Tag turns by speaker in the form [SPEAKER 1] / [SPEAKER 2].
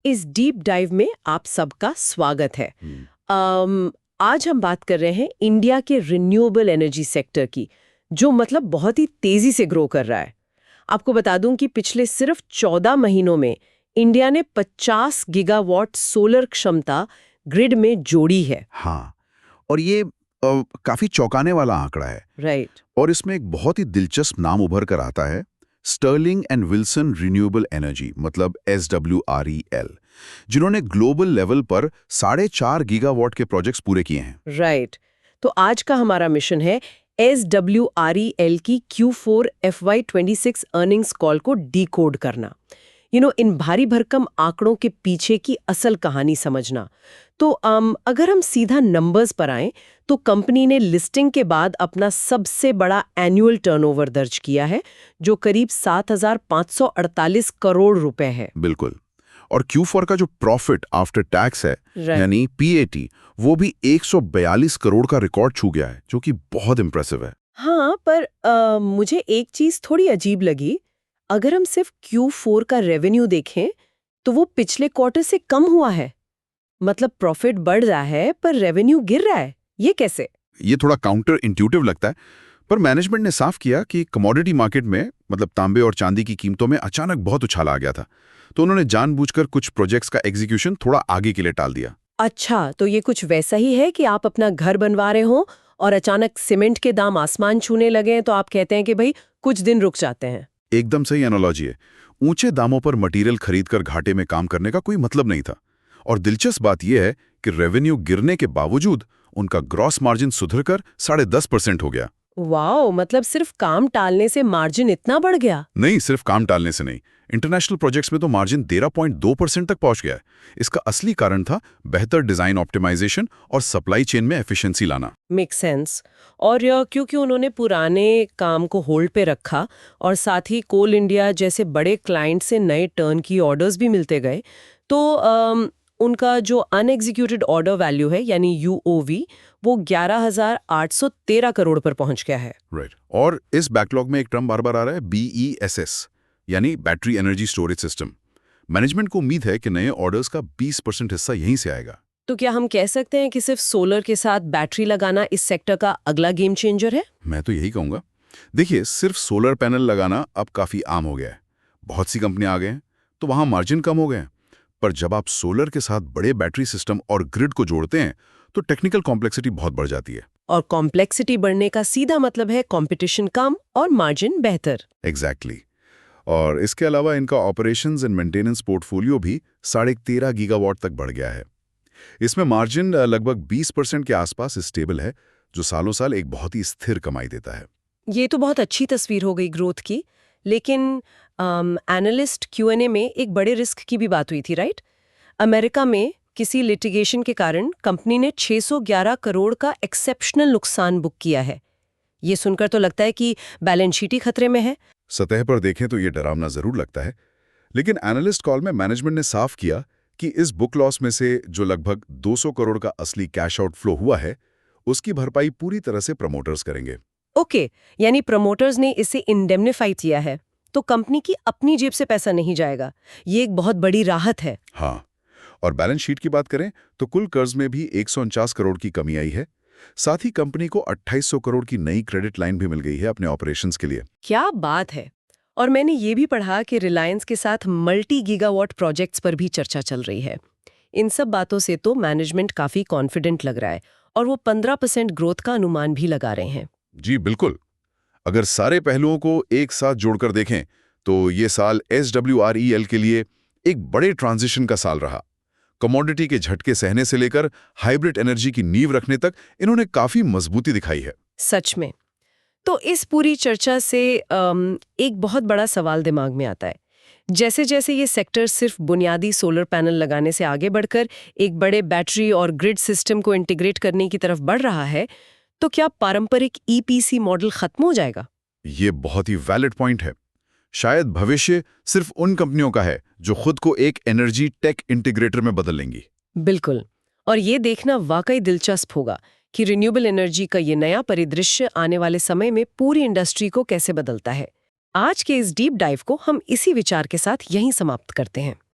[SPEAKER 1] इस deep dive में आप सबका स्वागत है। आज हम बात कर रहे हैं इंडिया के रिन्यूएबल एनर्जी सेक्टर की, जो मतलब बहुत ही तेजी से ग्रो कर रहा है। आपको बता दूं कि पिछले सिर्फ 14 महीनों में इंडिया ने 50 गीगावाट सोलर क्षमता ग्रिड में जोड़ी है।
[SPEAKER 2] हाँ, और ये काफी चौंकाने वाला आंकड़ा है।
[SPEAKER 1] राइट।
[SPEAKER 2] और इसमें एक बहुत ही दिलचस्प नाम उभर कर आता है, Sterling and Wilson renewable energy, मतलब SWREL, जिन्होंने ग्लोबल लेवल पर 4.5 गीगावाट के प्रोजेक्ट्स पूरे किए हैं।
[SPEAKER 1] राइट। तो आज का हमारा मिशन है SWREL की Q4 FY26 अर्निंग्स कॉल को डिकोड करना। इन भारी भरकम आंकड़ों के पीछे की असल कहानी समझना। तो अगर हम सीधा नंबर्स पर आएं, तो कंपनी ने लिस्टिंग के बाद अपना सबसे बड़ा एनुअल टर्नओवर दर्ज किया है, जो करीब 7,548 करोड़ रुपए है।
[SPEAKER 2] बिल्कुल। और Q4 का जो प्रॉफिट आफ्टर टैक्स है,
[SPEAKER 1] Right.
[SPEAKER 2] यानी PAT, वो भी 142 करोड़ का रिकॉर्ड छू गया है, जो कि बहुत इंप्रेसिव है।
[SPEAKER 1] हाँ, पर मुझे एक चीज थोड़ी अजीब लगी। अगर हम सिर्फ Q4 का रेवेन्यू देखें, तो वो पिछले क्वार्टर से कम हुआ है। मतलब प्रॉफिट बढ़ रहा है पर रेवेन्यू गिर रहा है। ये कैसे?
[SPEAKER 2] ये थोड़ा काउंटर इंट्यूटिव लगता है, पर मैनेजमेंट ने साफ किया कि कमोडिटी मार्केट में, मतलब तांबे और चांदी की कीमतों में अचानक बहुत उछाल आ गया था, तो उन्होंने जानबूझकर कुछ प्रोजेक्ट्स का एग्जीक्यूशन थोड़ा आगे के लिए टाल दिया।
[SPEAKER 1] अच्छा, तो ये कुछ वैसा ही है कि आप अपना घर बनवा रहे हो और अचानक सीमेंट के दाम आसमान छूने लगे, तो आप कहते हैं कि भाई कुछ दिन रुक जाते हैं।
[SPEAKER 2] एकदम सही एनालॉजी है। ऊंचे दामों पर मटेरियल खरीदकर घाटे में काम करने का कोई मतलब नहीं था। और दिलचस्प बात यह है कि रेवेन्यू गिरने के बावजूद उनका ग्रॉस मार्जिन सुधरकर 10.5% हो गया।
[SPEAKER 1] वाओ, मतलब सिर्फ काम टालने से मार्जिन इतना बढ़ गया?
[SPEAKER 2] नहीं, सिर्फ काम टालने से नहीं, इंटरनेशनल प्रोजेक्ट्स में तो मार्जिन 13.2% तक पहुंच गया है। इसका असली कारण था बेहतर डिजाइन ऑप्टिमाइजेशन और सप्लाई चेन में एफिशिएंसी लाना।
[SPEAKER 1] Make sense. और क्योंकि उन्होंने पुराने काम को होल्ड पे रखा और साथ ही कोल इंडिया जैसे बड़े क्लाइंट से नए टर्न की ऑर्डर्स भी मिलते गए, तो उनका जो अनएग्जीक्यूटेड ऑर्डर वैल्यू है, यानी UOV, वो 11,813 करोड़ पर पहुंच गया है।
[SPEAKER 2] राइट। और इस बैकलॉग में एक टर्म बार बार आ रहा है, BESS, यानी battery energy storage system. Management को उम्मीद है कि नए ऑर्डर्स का 20% हिस्सा यहीं से आएगा।
[SPEAKER 1] तो क्या हम कह सकते हैं कि सिर्फ सोलर के साथ बैटरी लगाना इस सेक्टर का अगला गेम चेंजर है?
[SPEAKER 2] मैं तो यही कहूंगा। देखिए, सिर्फ सोलर पैनल लगाना अब काफी आम हो गया है। बहुत सी कंपनियां आ गए हैं, तो वहां मार्जिन कम हो गए हैं। पर जब आप सोलर के साथ बड़े बैटरी सिस्टम और ग्रिड को जोड़ते हैं, तो टेक्निकल कॉम्प्लेक्सिटी बहुत बढ़ जाती है।
[SPEAKER 1] और कॉम्प्लेक्सिटी बढ़ने का सीधा मतलब है कंपटीशन कम और मार्जिन बेहतर।
[SPEAKER 2] एग्जैक्टली। और इसके अलावा इनका ऑपरेशंस एंड मेंटेनेंस पोर्टफोलियो भी 13.5 गीगावाट तक बढ़ गया है। इसमें मार्जिन लगभग 20% के आसपास स्टेबल है, जो सालों साल एक बहुत ही स्थिर कमाई देता है।
[SPEAKER 1] ये तो बहुत अच्छी तस्वीर हो गई ग्रोथ की, लेकिन एनालिस्ट Q&A में एक बड़े रिस्क की भी बात हुई थी, राइट? अमेरिका में किसी लिटिगेशन के कारण कंपनी ने 611 करोड़ का एक्सेप्शनल नुकसान बुक किया है। ये सुनकर तो लगता है कि बैलेंस शीट ही खतरे में है।
[SPEAKER 2] सतह पर देखें तो ये डरावना जरूर लगता है, लेकिन एनालिस्ट कॉल में मैनेजमेंट ने साफ किया कि इस बुक लॉस में से जो लगभग 200 करोड़ का असली कैश आउट फ्लो हुआ है, उसकी भरपाई पूरी तरह से प्रमोटर्स करेंगे।
[SPEAKER 1] ओके, यानी प्रमोटर्स ने इसे इंडेमनिफाई किया है, तो कंपनी की अपनी जेब से पैसा नहीं जाएगा। ये एक बहुत बड़ी राहत है।
[SPEAKER 2] हाँ, और बैलेंस शीट की बात करें तो कुल कर्ज में भी 149 करोड़ की कमी आई है। साथ ही कंपनी को 2800 करोड़ की नई क्रेडिट लाइन भी मिल गई है अपने ऑपरेशंस के लिए।
[SPEAKER 1] क्या बात है। और मैंने ये भी पढ़ा कि रिलायंस के साथ मल्टी गीगावाट प्रोजेक्ट्स पर भी चर्चा चल रही है। इन सब बातों से तो मैनेजमेंट काफी कॉन्फिडेंट लग रहा है, और वो 15% ग्रोथ का अनुमान भी लगा रहे हैं।
[SPEAKER 2] जी बिल्कुल। अगर सारे पहलुओं को एक साथ जोड़कर देखें तो ये साल SWREL के लिए एक बड़े ट्रांजिशन का साल रहा। कमोडिटी के झटके सहने से लेकर हाइब्रिड एनर्जी की नींव रखने तक इन्होंने काफी मजबूती दिखाई है।
[SPEAKER 1] सच में। तो इस पूरी चर्चा से एक बहुत बड़ा सवाल दिमाग में आता है। जैसे जैसे ये सेक्टर सिर्फ बुनियादी सोलर पैनल लगाने से आगे बढ़कर एक बड़े बैटरी और ग्रिड सिस्टम को इंटीग्रेट करने की तरफ बढ़ रहा है, तो क्या पारंपरिक EPC मॉडल खत्म हो जाएगा?
[SPEAKER 2] ये बहुत ही वैलिड पॉइंट है। शायद भविष्य सिर्फ उन कंपनियों का है जो खुद को एक एनर्जी टेक इंटीग्रेटर में बदल लेंगी।
[SPEAKER 1] बिल्कुल। और ये देखना वाकई दिलचस्प होगा कि रिन्यूएबल एनर्जी का ये नया परिदृश्य आने वाले समय में पूरी इंडस्ट्री को कैसे बदलता है। आज के इस डीप डाइव को हम इसी विचार के साथ यहीं समाप्त करते हैं।